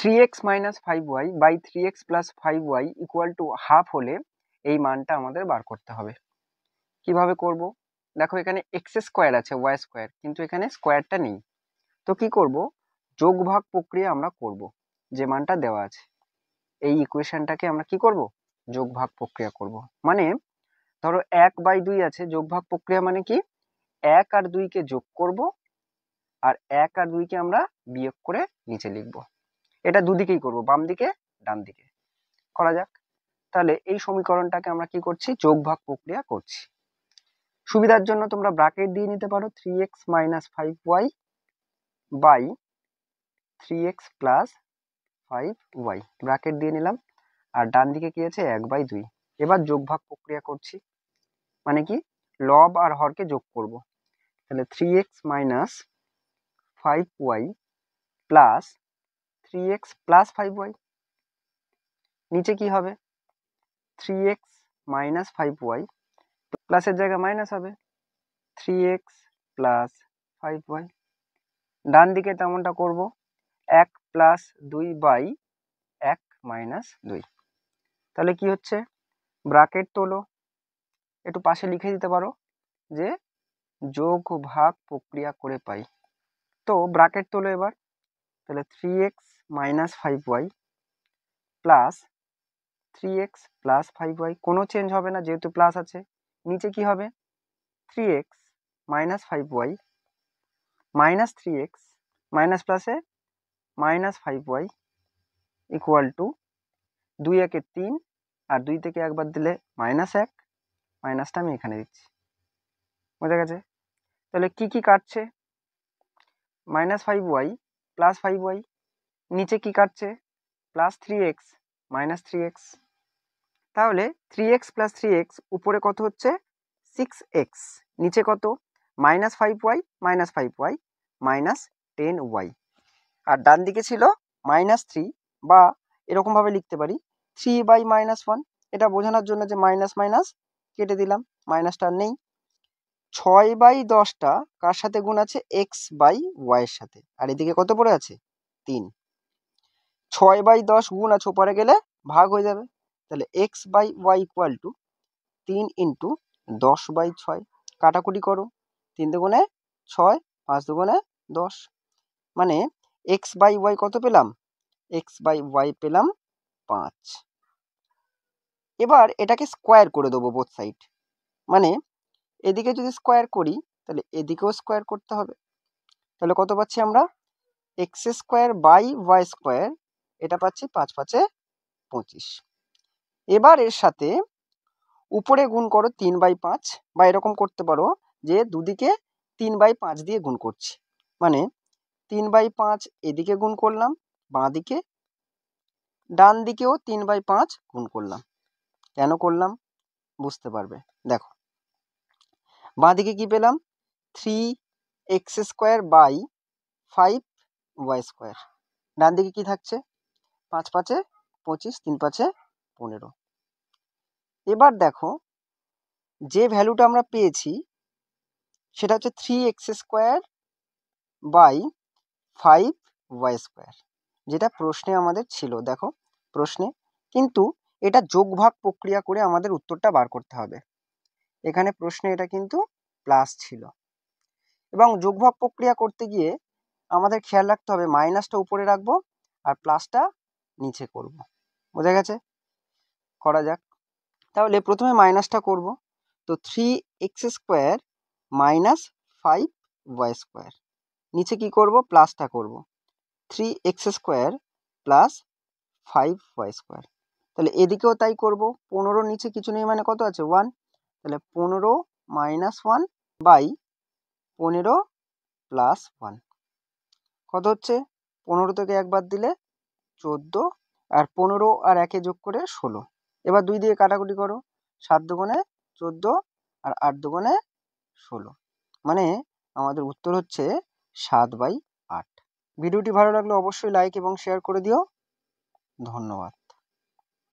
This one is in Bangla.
3x minus 5y by 3x plus 5y equal to half হলে এই মানটা আমাদের বার করতে হবে। কিভাবে করব? দেখো এখানে এক্স স্কোয়ার আছে, ওয়াই স্কোয়ার, কিন্তু এখানে স্কোয়ারটা নেই। তো কি করব? যোগ ভাগ প্রক্রিয়া আমরা করব। যে মানটা দেওয়া আছে এই ইকুয়েশনটাকে আমরা কি করব? যোগ ভাগ প্রক্রিয়া করব। মানে ধরো 1/2 আছে, যোগ ভাগ প্রক্রিয়া মানে কি 1 আর 2 কে যোগ করব আর 1 আর 2 কে আমরা বিয়োগ করে নিচে লিখব। এটা দুদিকেই করব, বাম দিকে ডান দিকে। করা যাক। তাহলে এই সমীকরণটাকে আমরা কি করছি? যোগ ভাগ প্রক্রিয়া করছি। সুবিধার জন্য তোমরা ব্র্যাকেট দিয়ে নিতে পারো 3x minus 5y by 3x plus 5y, bracket দিয়ে নিলাম। আর ডান দিকে কি আছে? 1/2। এবার যোগ ভাগ প্রক্রিয়া করছি, মানে কি লব আর হরকে যোগ করব। তাহলে 3x minus 5y plus 3x plus 5y, নিচে কি হবে? 3x মাইনাস 5y, প্লাসের জায়গায় মাইনাস হবে, 3x প্লাস 5y। ডান দিকে তেমনটা করব, 1 প্লাস 2 বাই 1 মাইনাস 2। তাহলে কি হচ্ছে? ব্র্যাকেট তোলো, একটু পাশে লিখে দিতে পারো যে যোগ ভাগ প্রক্রিয়া করে পাই। তো ব্র্যাকেট তোলো এবার। তাহলে 3x minus 5y plus 3x plus 5y, কোনো চেঞ্জ হবে না যেহেতু প্লাস আছে। নিচে কি হবে? 3x minus 5y minus 3x minus প্লাসে মাইনাস 5y ইকুয়াল টু 2 একে 3 আর 2 থেকে একবার দিলে মাইনাস 1, মাইনাসটা আমি এখানে দিচ্ছি। বোঝা গেছে? তাহলে কি কি কাটছে? মাইনাস 5y প্লাস 5y, নিচে কি কাটছে? Plus 3x minus 3x। তাহলে 3x প্লাস 3x উপরে কত হচ্ছে? 6x, নিচে কত? Minus 5y minus 5y minus 10y। আর ডান দিকে ছিল মাইনাস 3, বা এরকমভাবে লিখতে পারি 3 বাই মাইনাস 1। এটা বোঝানোর জন্য যে মাইনাস মাইনাস কেটে দিলাম, মাইনাসটা নেই। 6/10টা কার সাথে গুণ আছে? এক্স বাই ওয়াই এর সাথে। আর এদিকে কত পড়ে আছে? 3। 6/10 গুণ আছে, ওপারে গেলে ভাগ হয়ে যাবে। তাহলে x by y equal to 3 into 10/6। কাটাকুটি করো, 3 দুগুণে 6, 5 দুগুণে 10। মানে এক্স বাই ওয়াই কত পেলাম? এক্স বাই ওয়াই পেলাম 5। এবার এটাকে স্কোয়ার করে দেবো বোথ সাইড। মানে এদিকে যদি স্কোয়ার করি তাহলে এদিকেও স্কোয়ার করতে হবে। তাহলে কত পাচ্ছি আমরা? X square by y square, এটা পাচ্ছি 5 5 25। এবার এর সাথে উপরে গুণ করো 3/5, বা এরকম করতে পারো যে দুদিকে 3/5 দিয়ে গুণ করছি। মানে 3/5 এদিকে গুণ করলাম, বাঁ দিকে, ডান দিকেও 3/5 গুণ করলাম। কেন করলাম বুঝতে পারবে। দেখো বাঁ দিকে কি পেলাম? 3x square by 5y square. ডান দিকে কি থাকছে? 5 5 25, 3 5 15। এবার দেখো যে ভ্যালুটা আমরা পেয়েছি সেটা হচ্ছে 3x square by 5y square, যেটা প্রশ্নে আমাদের ছিল। দেখো প্রশ্নে কিন্তু এটা যোগ ভাগ প্রক্রিয়া করে আমাদের উত্তরটা বার করতে হবে। এখানে প্রশ্নে এটা কিন্তু প্লাস ছিল, এবং যোগ ভাগ প্রক্রিয়া করতে গিয়ে আমাদের খেয়াল রাখতে হবে মাইনাসটা উপরে রাখবো আর প্লাসটা নিচে করব। বোঝা গেছে? করা যাক। তাহলে প্রথমে মাইনাসটা করব। তো 3x square minus 5y square, নিচে কি করব? প্লাসটা করব, 3x square plus 5y square. তাহলে এদিকেও তাই করব। 15 নিচে কিছু নেই মানে কত আছে? 1। তাহলে 15 মাইনাস 1 বাই 15 প্লাস 1 কত হচ্ছে? 15 থেকে একবার দিলে 14, আর 15 আর 1 যোগ করে 16। এবার 2 দিয়ে কাটাকুটি করো, 7 দুগুণে 14 আর 8 দুগুণে 16। মানে আমাদের উত্তর হচ্ছে 7/8। ভিডিওটি ভালো লাগলে অবশ্যই লাইক এবং শেয়ার করে দিও। ধন্যবাদ।